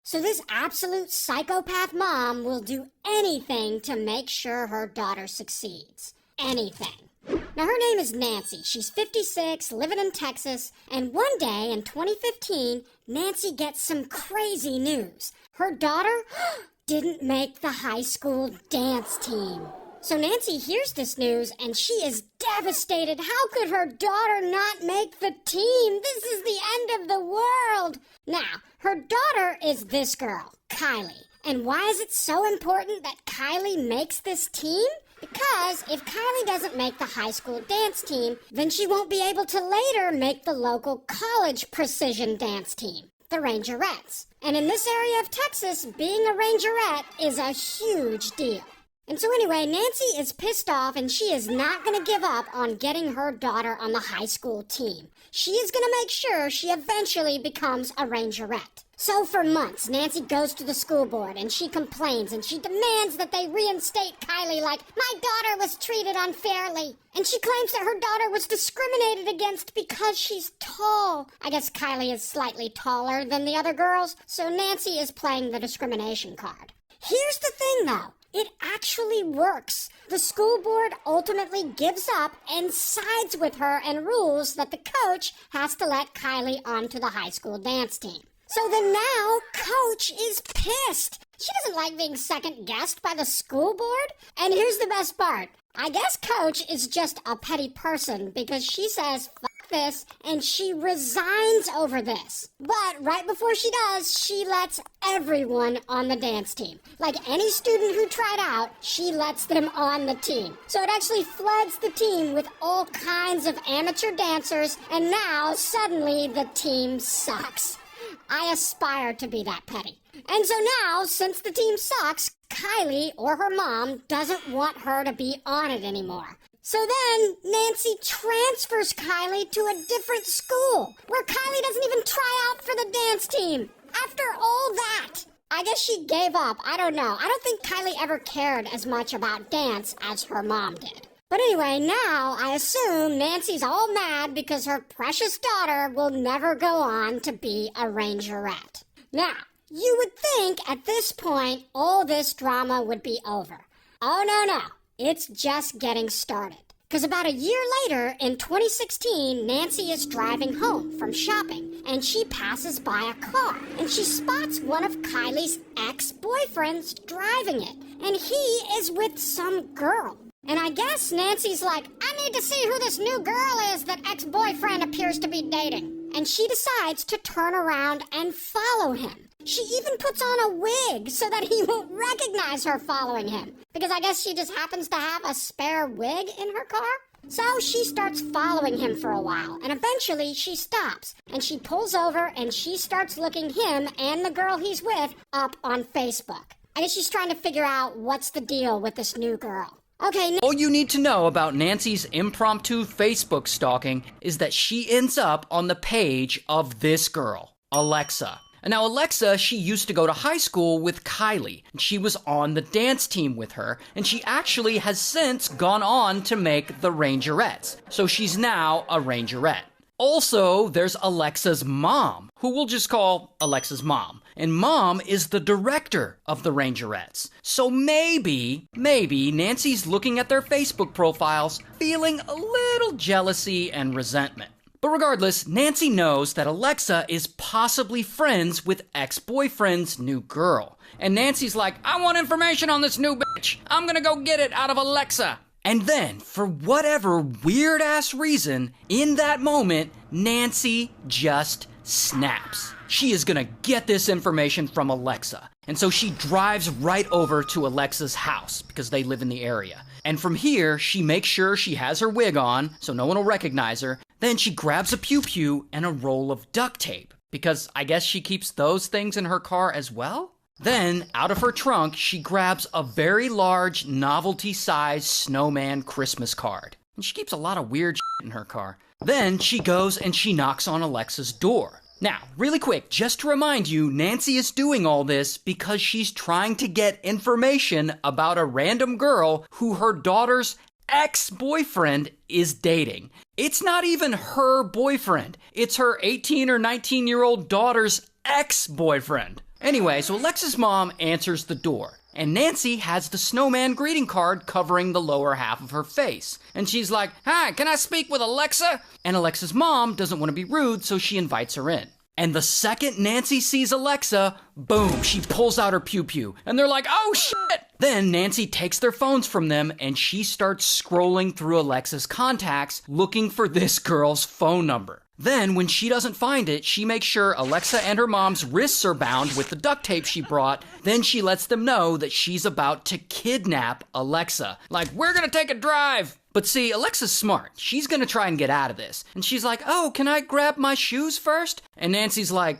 So this absolute psychopath mom will do anything to make sure her daughter succeeds. Anything. Now, her name is Nancy. She's 56, living in Texas, and one day in 2015, Nancy gets some crazy news. Her daughter didn't make the high school dance team. So Nancy hears this news, and she is devastated. How could her daughter not make the team? This is the end of the world. Now, her daughter is this girl, Kylie. And why is it so important that Kylie makes this team? Because if Kylie doesn't make the high school dance team, then she won't be able to later make the local college precision dance team, the Rangerettes. And in this area of Texas, being a Rangerette is a huge deal. And so anyway, Nancy is pissed off, and she is not going to give up on getting her daughter on the high school team. She is going to make sure she eventually becomes a Rangerette. So for months, Nancy goes to the school board, and she complains, and she demands that they reinstate Kylie like, my daughter was treated unfairly. And she claims that her daughter was discriminated against because she's tall. I guess Kylie is slightly taller than the other girls, so Nancy is playing the discrimination card. Here's the thing, though. It actually works. The school board ultimately gives up and sides with her and rules that the coach has to let Kylie onto the high school dance team. So then now, Coach is pissed. She doesn't like being second-guessed by the school board. And here's the best part. I guess Coach is just a petty person because she says, fuck this, and she resigns over this. But right before she does, she lets everyone on the dance team. Like any student who tried out, she lets them on the team. So it actually floods the team with all kinds of amateur dancers, and now suddenly the team sucks. I aspire to be that petty. And so now, since the team sucks, Kylie, or her mom, doesn't want her to be on it anymore. So then, Nancy transfers Kylie to a different school, where Kylie doesn't even try out for the dance team. After all that, I guess she gave up. I don't know. I don't think Kylie ever cared as much about dance as her mom did. But anyway, now I assume Nancy's all mad because her precious daughter will never go on to be a Rangerette. Now, you would think at this point all this drama would be over. Oh, no. It's just getting started. Because about a year later, in 2016, Nancy is driving home from shopping, and she passes by a car, and she spots one of Kylie's ex-boyfriends driving it, and he is with some girl. And I guess Nancy's like, I need to see who this new girl is that ex-boyfriend appears to be dating. And she decides to turn around and follow him. She even puts on a wig so that he won't recognize her following him. Because I guess she just happens to have a spare wig in her car. So she starts following him for a while, and eventually she stops. And she pulls over and she starts looking him and the girl he's with up on Facebook. I guess she's trying to figure out what's the deal with this new girl. Okay, all you need to know about Nancy's impromptu Facebook stalking is that she ends up on the page of this girl, Alexa. And now Alexa, she used to go to high school with Kylie, and she was on the dance team with her, and she actually has since gone on to make the Rangerettes. So she's now a Rangerette. Also, there's Alexa's mom, who we'll just call Alexa's mom. And mom is the director of the Rangerettes. So maybe Nancy's looking at their Facebook profiles, feeling a little jealousy and resentment. But regardless, Nancy knows that Alexa is possibly friends with ex-boyfriend's new girl. And Nancy's like, I want information on this new bitch. I'm gonna go get it out of Alexa. And then, for whatever weird-ass reason, in that moment, Nancy just snaps. She is gonna get this information from Alexa. And so she drives right over to Alexa's house, because they live in the area. And from here, she makes sure she has her wig on, so no one will recognize her. Then she grabs a pew-pew and a roll of duct tape, because I guess she keeps those things in her car as well? Then, out of her trunk, she grabs a very large, novelty-sized snowman Christmas card. And she keeps a lot of weird shit in her car. Then, she goes and she knocks on Alexa's door. Now, really quick, just to remind you, Nancy is doing all this because she's trying to get information about a random girl who her daughter's ex-boyfriend is dating. It's not even her boyfriend. It's her 18 or 19-year-old daughter's ex-boyfriend. Anyway, so Alexa's mom answers the door. And Nancy has the snowman greeting card covering the lower half of her face. And she's like, "Hi, can I speak with Alexa?" And Alexa's mom doesn't want to be rude, so she invites her in. And the second Nancy sees Alexa, boom, she pulls out her pew-pew. And they're like, "Oh, shit!" Then Nancy takes their phones from them and she starts scrolling through Alexa's contacts looking for this girl's phone number. Then, when she doesn't find it, she makes sure Alexa and her mom's wrists are bound with the duct tape she brought. Then she lets them know that she's about to kidnap Alexa. Like, "We're gonna take a drive." But see, Alexa's smart. She's gonna try and get out of this. And she's like, "Oh, can I grab my shoes first?" And Nancy's like,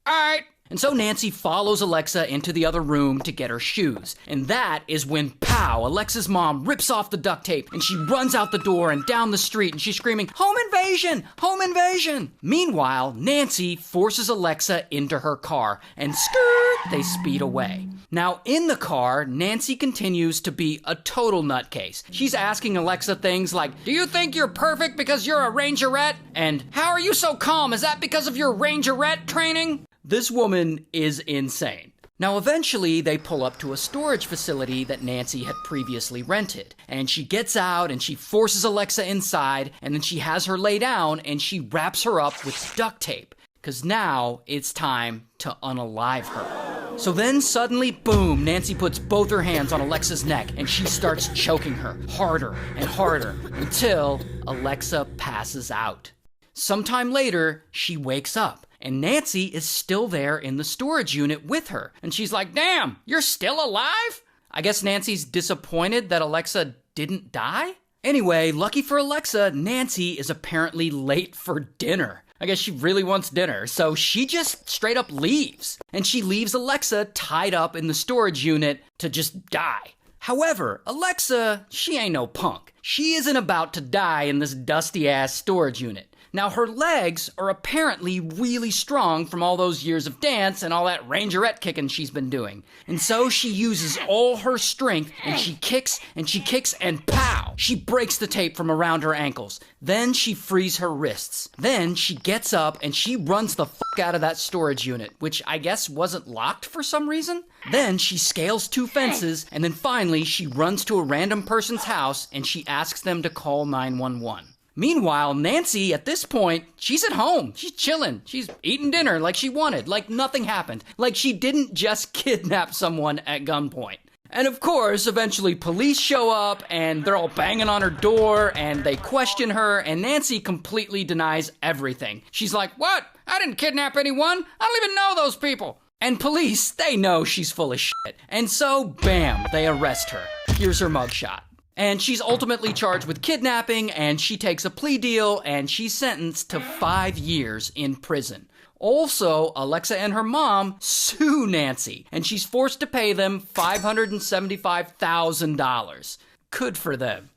"All right." And so Nancy follows Alexa into the other room to get her shoes. And that is when, pow, Alexa's mom rips off the duct tape and she runs out the door and down the street and she's screaming, "Home invasion! Home invasion!" Meanwhile, Nancy forces Alexa into her car and skirt, they speed away. Now, in the car, Nancy continues to be a total nutcase. She's asking Alexa things like, "Do you think you're perfect because you're a rangerette?" And "How are you so calm? Is that because of your rangerette training?" This woman is insane. Now, eventually, they pull up to a storage facility that Nancy had previously rented. And she gets out and she forces Alexa inside, and then she has her lay down and she wraps her up with duct tape. Because now it's time to unalive her. So then suddenly, boom, Nancy puts both her hands on Alexa's neck and she starts choking her harder and harder until Alexa passes out. Sometime later, she wakes up. And Nancy is still there in the storage unit with her. And she's like, "Damn, you're still alive?" I guess Nancy's disappointed that Alexa didn't die? Anyway, lucky for Alexa, Nancy is apparently late for dinner. I guess she really wants dinner, so she just straight up leaves. And she leaves Alexa tied up in the storage unit to just die. However, Alexa, she ain't no punk. She isn't about to die in this dusty-ass storage unit. Now, her legs are apparently really strong from all those years of dance and all that rangerette kicking she's been doing. And so she uses all her strength and she kicks and pow! She breaks the tape from around her ankles. Then she frees her wrists. Then she gets up and she runs the fuck out of that storage unit, which I guess wasn't locked for some reason. Then she scales 2 fences and then finally she runs to a random person's house and she asks them to call 911. Meanwhile, Nancy, at this point, she's at home. She's chilling. She's eating dinner like she wanted, like nothing happened. Like she didn't just kidnap someone at gunpoint. And of course, eventually police show up and they're all banging on her door and they question her and Nancy completely denies everything. She's like, "What? I didn't kidnap anyone. I don't even know those people." And police, they know she's full of shit. And so, bam, they arrest her. Here's her mugshot. And she's ultimately charged with kidnapping, and she takes a plea deal, and she's sentenced to 5 years in prison. Also, Alexa and her mom sue Nancy, and she's forced to pay them $575,000. Good for them.